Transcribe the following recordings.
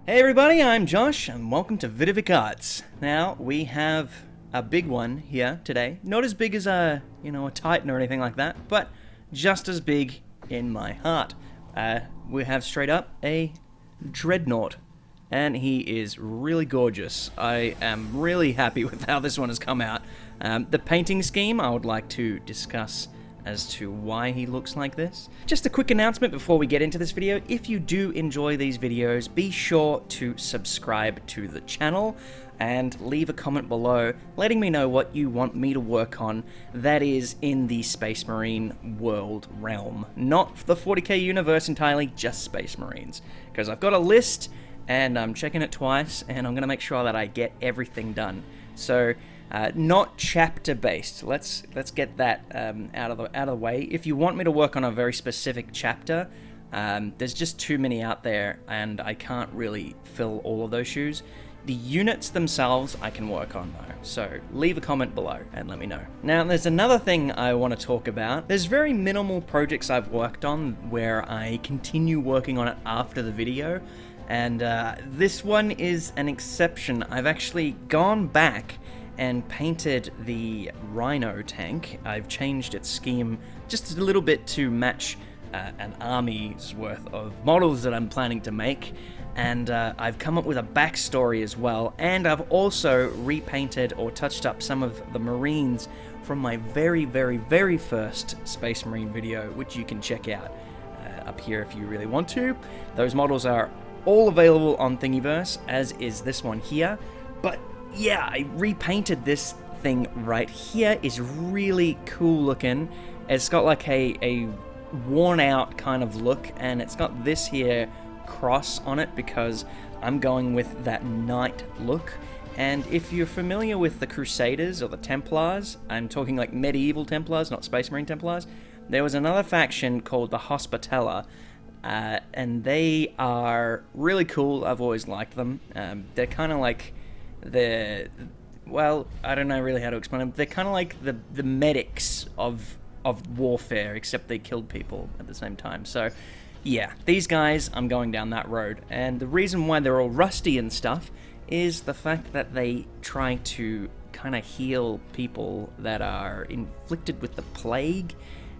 Hey everybody, I'm Josh, and welcome to Vidivic Arts. Now, we have a big one here today. Not as big as a Titan or anything like that, but just as big in my heart. We have straight up a Dreadnought, and he is really gorgeous. I am really happy with how this one has come out. The painting scheme I would like to discuss as to why he looks like this. Just a quick announcement before we get into this video. If you do enjoy these videos, be sure to subscribe to the channel and leave a comment below letting me know what you want me to work on that is in the Space Marine world realm. Not the 40k universe entirely, just Space Marines. Because I've got a list and I'm checking it twice and I'm going to make sure that I get everything done. So not chapter based. Let's get that out of the way. If you want me to work on a very specific chapter, there's just too many out there, and I can't really fill all of those shoes. The units themselves I can work on though, so leave a comment below and let me know. Now there's another thing I want to talk about. There's very minimal projects I've worked on where I continue working on it after the video, and this one is an exception. I've actually gone back and painted the rhino tank. I've changed its scheme just a little bit to match an army's worth of models that I'm planning to make, and I've come up with a backstory as well, and I've also repainted or touched up some of the Marines from my very first Space Marine video, which you can check out up here if you really want to. Those models are all available on Thingiverse, as is this one here, but yeah, I repainted this thing right here. It's really cool looking. It's got like a worn out kind of look, and it's got this here cross on it because I'm going with that knight look. And if you're familiar with the Crusaders or the Templars, I'm talking like medieval Templars, not Space Marine Templars, there was another faction called the Hospitaller, and they are really cool. I've always liked them. They're kind of like well, I don't know really how to explain them. They're kind of like the medics of warfare, except they killed people at the same time. So yeah, these guys, I'm going down that road, and the reason why they're all rusty and stuff is the fact that they try to kind of heal people that are inflicted with the plague,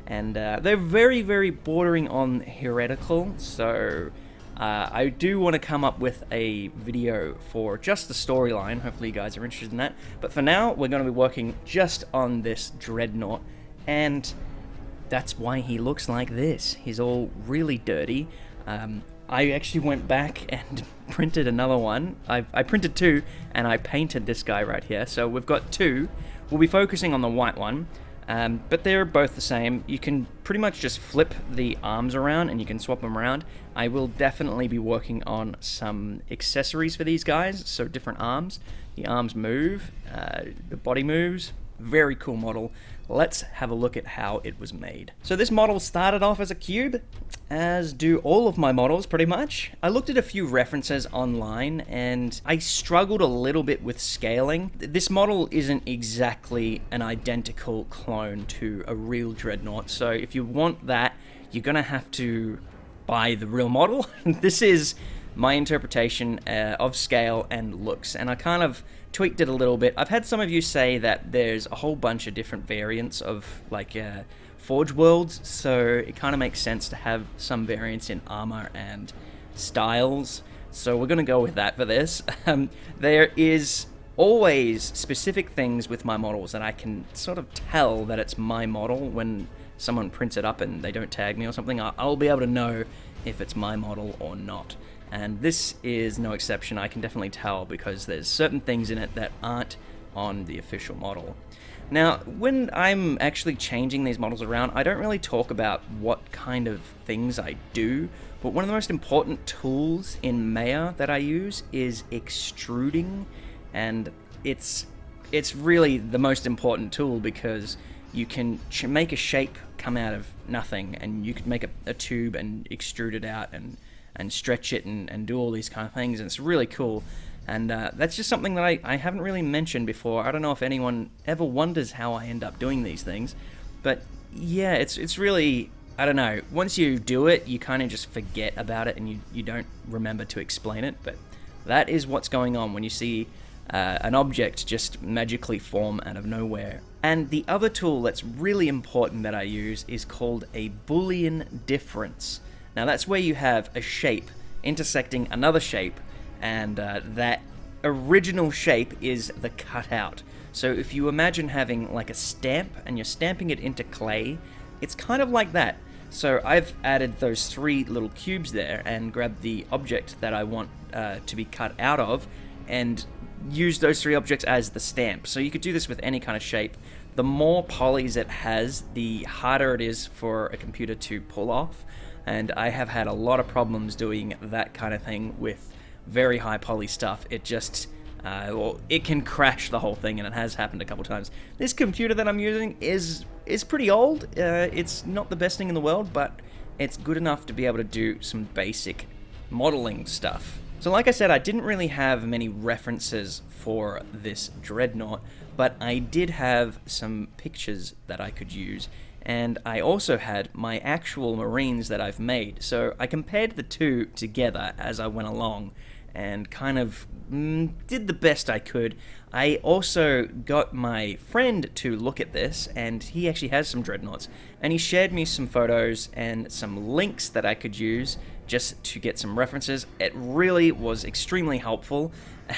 and they're very bordering on heretical. So I do want to come up with a video for just the storyline. Hopefully you guys are interested in that. But for now, we're going to be working just on this Dreadnought, and that's why he looks like this. He's all really dirty. I actually went back and printed another one. I printed two, and I painted this guy right here. So we've got two. We'll be focusing on the white one. But they're both the same. You can pretty much just flip the arms around and you can swap them around. I will definitely be working on some accessories for these guys, so different arms. The arms move, the body moves. Very cool model. Let's have a look at how it was made. So this model started off as a cube, as do all of my models pretty much. I looked at a few references online and I struggled a little bit with scaling. This model isn't exactly an identical clone to a real Dreadnought, so if you want that, you're gonna have to buy the real model. This is my interpretation of scale and looks, and I kind of tweaked it a little bit. I've had some of you say that there's a whole bunch of different variants of like Forge Worlds, so it kind of makes sense to have some variants in armor and styles, so we're going to go with that for this. There is always specific things with my models that I can sort of tell that it's my model when someone prints it up and they don't tag me or something. I'll be able to know if it's my model or not. And this is no exception. I can definitely tell because there's certain things in it that aren't on the official model. Now, when I'm actually changing these models around, I don't really talk about what kind of things I do, but one of the most important tools in Maya that I use is extruding, and it's really the most important tool because you can make a shape come out of nothing, and you could make a tube and extrude it out and stretch it and do all these kind of things, and it's really cool. And that's just something that I haven't really mentioned before. I don't know if anyone ever wonders how I end up doing these things, but yeah, it's really, I don't know, once you do it, you kind of just forget about it and you don't remember to explain it, but That is what's going on when you see an object just magically form out of nowhere. And the other tool that's really important that I use is called a Boolean Difference. Now that's where you have a shape intersecting another shape, and that original shape is the cutout. So if you imagine having like a stamp and you're stamping it into clay, it's kind of like that. So I've added those 3 little cubes there and grabbed the object that I want to be cut out of and use those 3 objects as the stamp. So you could do this with any kind of shape. The more polys it has, the harder it is for a computer to pull off. And I have had a lot of problems doing that kind of thing with very high poly stuff. It just, it can crash the whole thing, and it has happened a couple times. This computer that I'm using is pretty old. It's not the best thing in the world, but it's good enough to be able to do some basic modeling stuff. So like I said, I didn't really have many references for this Dreadnought, but I did have some pictures that I could use, and I also had my actual Marines that I've made. So I compared the two together as I went along and kind of did the best I could. I also got my friend to look at this, and he actually has some Dreadnoughts, and he shared me some photos and some links that I could use just to get some references. It really was extremely helpful,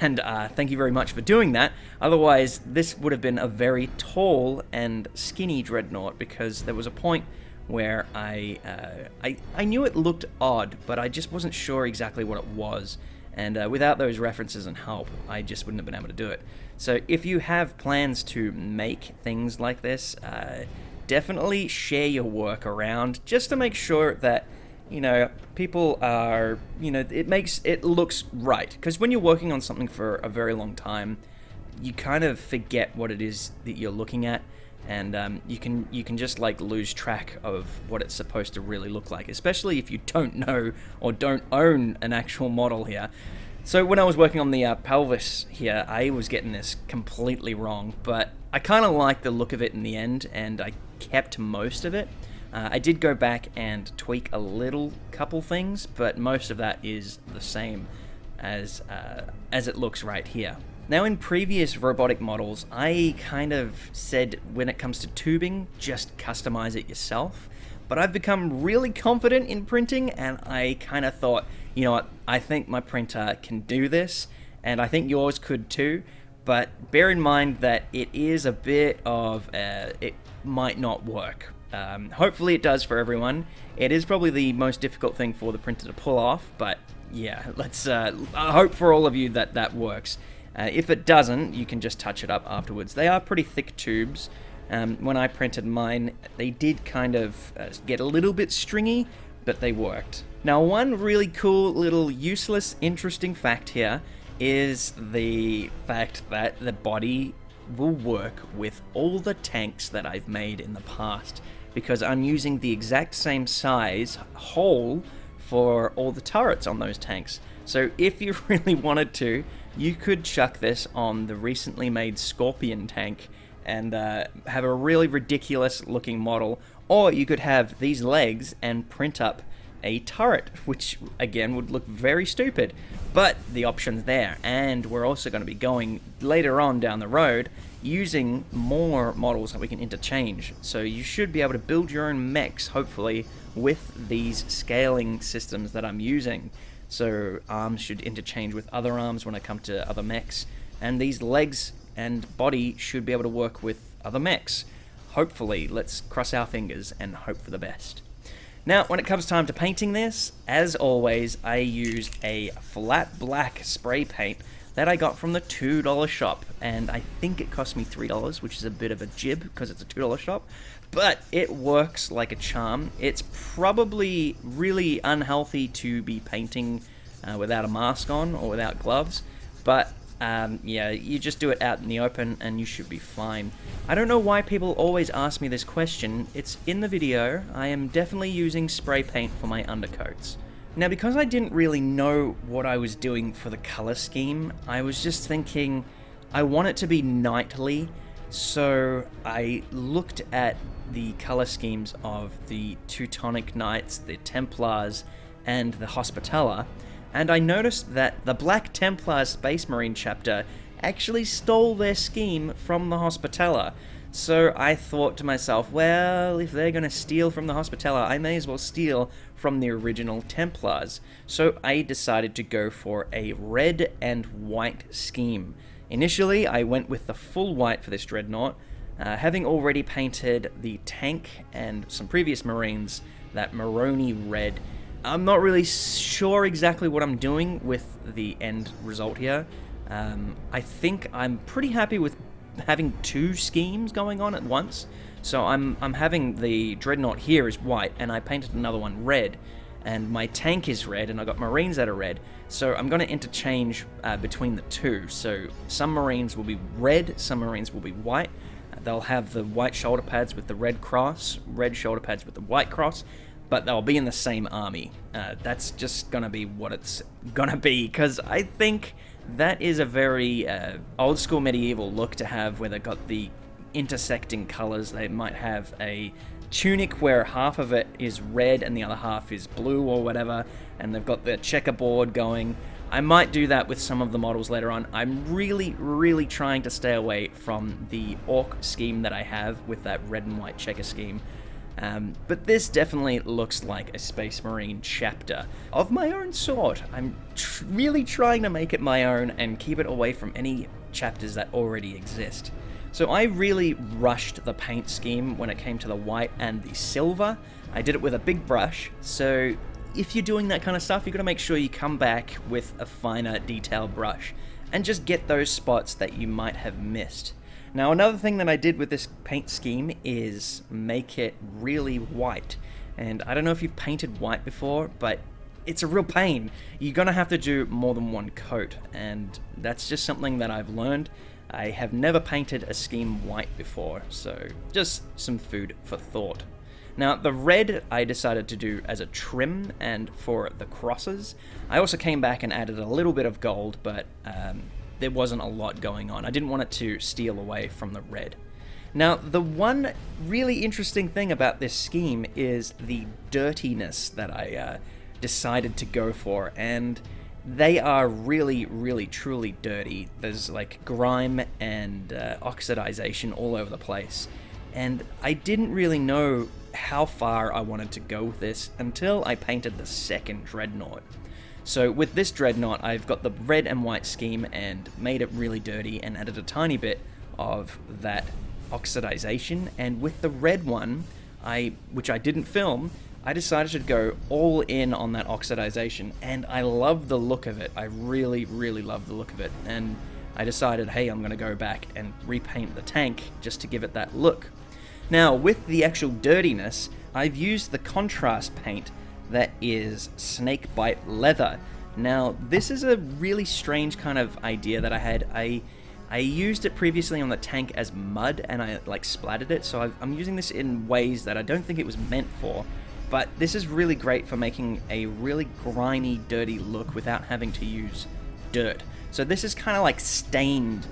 and thank you very much for doing that. Otherwise, this would have been a very tall and skinny Dreadnought, because there was a point where I knew it looked odd, but I just wasn't sure exactly what it was. And without those references and help, I just wouldn't have been able to do it. So if you have plans to make things like this, definitely share your work around, just to make sure that, you know, people are, you know, it looks right. Because when you're working on something for a very long time, you kind of forget what it is that you're looking at, and you can just like lose track of what it's supposed to really look like, especially if you don't know or don't own an actual model here. So when I was working on the Pelvis here, I was getting this completely wrong, but I kind of liked the look of it in the end, and I kept most of it. I did go back and tweak a couple things, but most of that is the same as it looks right here. Now, in previous robotic models, I kind of said when it comes to tubing, just customize it yourself. But I've become really confident in printing, and I kind of thought, you know what, I think my printer can do this, and I think yours could too. But bear in mind that it is a bit of, it might not work. Hopefully it does for everyone. It is probably the most difficult thing for the printer to pull off, but yeah, let's hope for all of you that that works. If it doesn't, you can just touch it up afterwards. They are pretty thick tubes. When I printed mine, they did kind of get a little bit stringy, but they worked. Now, one really cool little useless, interesting fact here is the fact that the body will work with all the tanks that I've made in the past, because I'm using the exact same size hole for all the turrets on those tanks. So if you really wanted to, you could chuck this on the recently made Scorpion tank and have a really ridiculous looking model, or you could have these legs and print up a turret, which again would look very stupid, but the option's there. And we're also going to be going later on down the road using more models that we can interchange, so you should be able to build your own mechs, hopefully, with these scaling systems that I'm using. So arms should interchange with other arms when I come to other mechs, and these legs and body should be able to work with other mechs. Hopefully, let's cross our fingers and hope for the best. Now, when it comes time to painting this, as always, I use a flat black spray paint that I got from the $2 shop, and I think it cost me $3, which is a bit of a jib because it's a $2 shop, but it works like a charm. It's probably really unhealthy to be painting without a mask on or without gloves, but yeah, you just do it out in the open and you should be fine. I don't know why people always ask me this question. It's in the video. I am definitely using spray paint for my undercoats. Now, because I didn't really know what I was doing for the color scheme, I was just thinking I want it to be knightly, so I looked at the color schemes of the Teutonic Knights, the Templars, and the Hospitaller, and I noticed that the Black Templar Space Marine chapter actually stole their scheme from the Hospitaller. So I thought to myself, well, if they're going to steal from the Hospitaller, I may as well steal from the original Templars. So I decided to go for a red and white scheme. Initially, I went with the full white for this Dreadnought, having already painted the tank and some previous Marines that Maroni red. I'm not really sure exactly what I'm doing with the end result here. I think I'm pretty happy with having two schemes going on at once. So I'm having the Dreadnought here is white, and I painted another one red, and my tank is red, and I got Marines that are red. So I'm going to interchange between the two. So some Marines will be red, some Marines will be white. They'll have the white shoulder pads with the red cross, red shoulder pads with the white cross, but they'll be in the same army. That's just going to be what it's going to be, because I think that is a very old school medieval look to have, where they've got the intersecting colors. They might have a tunic where half of it is red and the other half is blue or whatever, and they've got the checkerboard going. I might do that with some of the models later on. I'm really trying to stay away from the orc scheme that I have with that red and white checker scheme. But this definitely looks like a Space Marine chapter of my own sort. I'm really trying to make it my own and keep it away from any chapters that already exist. So I really rushed the paint scheme when it came to the white and the silver. I did it with a big brush, so if you're doing that kind of stuff, you've got to make sure you come back with a finer detail brush and just get those spots that you might have missed. Now, another thing that I did with this paint scheme is make it really white. And I don't know if you've painted white before, but it's a real pain. You're going to have to do more than one coat, and that's just something that I've learned. I have never painted a scheme white before, so just some food for thought. Now, the red I decided to do as a trim, and for the crosses, I also came back and added a little bit of gold, but there wasn't a lot going on. I didn't want it to steal away from the red. Now, the one really interesting thing about this scheme is the dirtiness that I decided to go for, and they are really truly dirty. There's like grime and oxidization all over the place, and I didn't really know how far I wanted to go with this until I painted the second Dreadnought. So with this Dreadnought, I've got the red and white scheme and made it really dirty and added a tiny bit of that oxidization. And with the red one, which I didn't film, I decided to go all in on that oxidization, and I love the look of it. I really love the look of it. And I decided, hey, I'm going to go back and repaint the tank just to give it that look. Now, with the actual dirtiness, I've used the contrast paint that is snakebite leather. Now, this is a really strange kind of idea that I had. I used it previously on the tank as mud, and I like splattered it, so I'm using this in ways that I don't think it was meant for. But this is really great for making a really grimy, dirty look without having to use dirt. So this is kind of like stained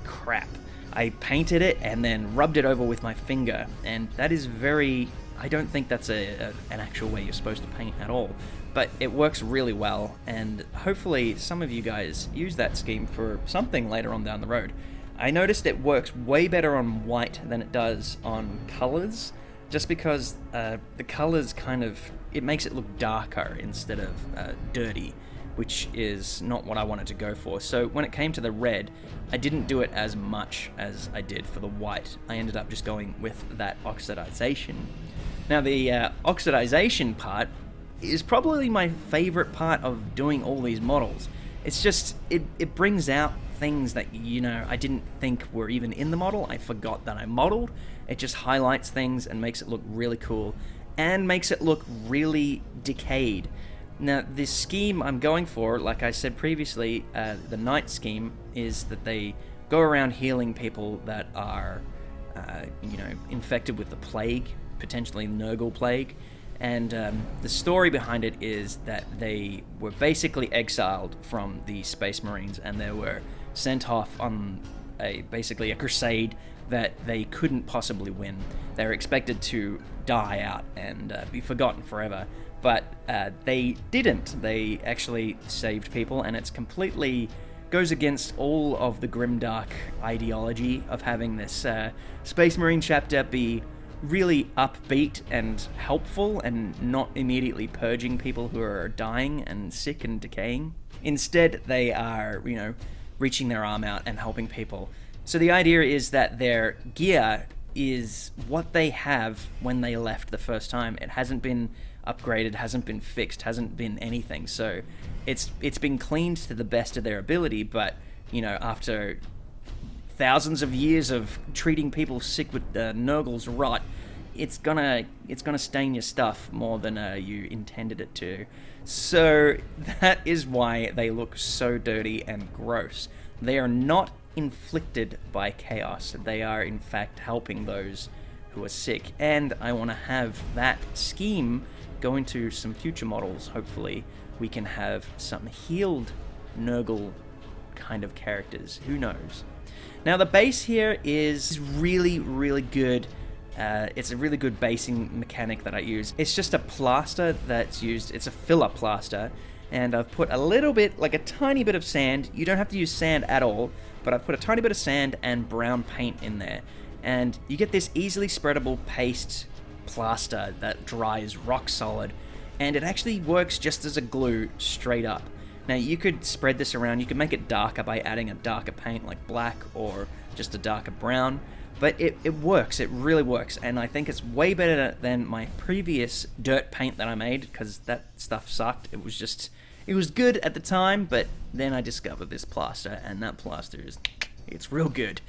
crap. I painted it and then rubbed it over with my finger, and that is I don't think that's an actual way you're supposed to paint at all, but it works really well, and hopefully some of you guys use that scheme for something later on down the road. I noticed it works way better on white than it does on colors, just because the colors it makes it look darker instead of dirty, which is not what I wanted to go for. So when it came to the red, I didn't do it as much as I did for the white. I ended up just going with that oxidization. Now, the oxidization part is probably my favorite part of doing all these models. It's just, it brings out things that, I didn't think were even in the model. I forgot that I modeled. It just highlights things and makes it look really cool, and makes it look really decayed. Now, this scheme I'm going for, like I said previously, the Knight scheme, is that they go around healing people that are, infected with the plague, potentially Nurgle plague. And the story behind it is that they were basically exiled from the Space Marines, and they were sent off on basically a crusade that they couldn't possibly win. They were expected to die out and be forgotten forever. But they didn't. They actually saved people, and it's completely goes against all of the grimdark ideology of having this Space Marine chapter be really upbeat and helpful and not immediately purging people who are dying and sick and decaying. Instead, they are, reaching their arm out and helping people. So the idea is that their gear is what they have when they left the first time. It hasn't been upgraded, hasn't been fixed, hasn't been anything. So it's been cleaned to the best of their ability, but after thousands of years of treating people sick with Nurgle's rot, it's gonna stain your stuff more than you intended it to. So that is why they look so dirty and gross. They are not inflicted by chaos. They are in fact helping those who are sick, and I want to have that scheme go into some future models. Hopefully we can have some healed Nurgle kind of characters. Who knows? Now the base here is really, really good. It's a really good basing mechanic that I use. It's just a plaster that's used. It's a filler plaster, and I've put a little bit, like a tiny bit of sand. You don't have to use sand at all, but I've put a tiny bit of sand and brown paint in there, and you get this easily spreadable paste plaster that dries rock solid, and it actually works just as a glue straight up. Now you could spread this around, you could make it darker by adding a darker paint like black or just a darker brown, but it works, it really works, and I think it's way better than my previous dirt paint that I made, because that stuff sucked. It was good at the time, but then I discovered this plaster, and that plaster it's real good.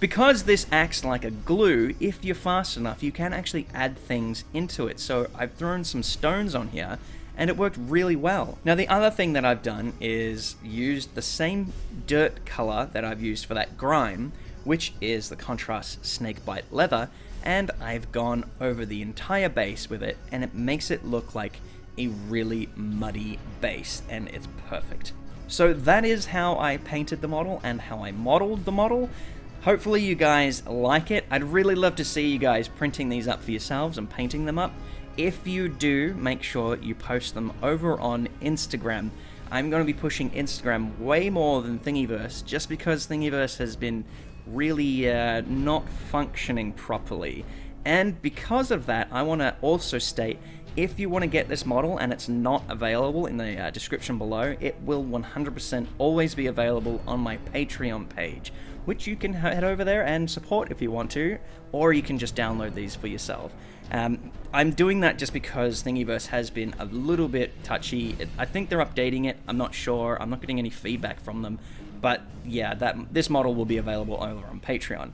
Because this acts like a glue, if you're fast enough, you can actually add things into it. So I've thrown some stones on here, and it worked really well. Now the other thing that I've done is used the same dirt color that I've used for that grime, which is the contrast snakebite leather, and I've gone over the entire base with it, and it makes it look like a really muddy base, and it's perfect. So that is how I painted the model and how I modeled the model. Hopefully you guys like it. I'd really love to see you guys printing these up for yourselves and painting them up. If you do, make sure you post them over on Instagram. I'm going to be pushing Instagram way more than Thingiverse, just because Thingiverse has been really not functioning properly. And because of that, I want to also state, if you want to get this model and it's not available in the description below, it will 100% always be available on my Patreon page, which you can head over there and support if you want to, or you can just download these for yourself. I'm doing that just because Thingiverse has been a little bit touchy. I think they're updating it. I'm not sure. I'm not getting any feedback from them. But yeah, this model will be available over on Patreon.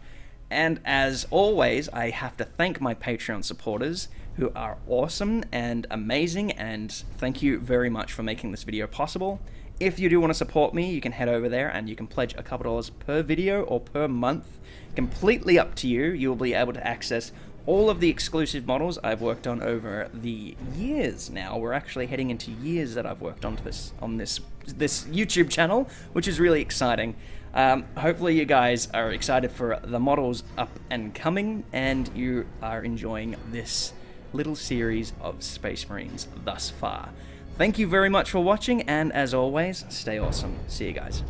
And as always, I have to thank my Patreon supporters, who are awesome and amazing, and thank you very much for making this video possible. If you do want to support me, you can head over there and you can pledge a couple dollars per video or per month. Completely up to you. You will be able to access all of the exclusive models I've worked on over the years now. We're actually heading into years that I've worked on this YouTube channel, which is really exciting. Hopefully you guys are excited for the models up and coming, and you are enjoying this little series of Space Marines thus far. Thank you very much for watching, and as always, stay awesome. See you guys.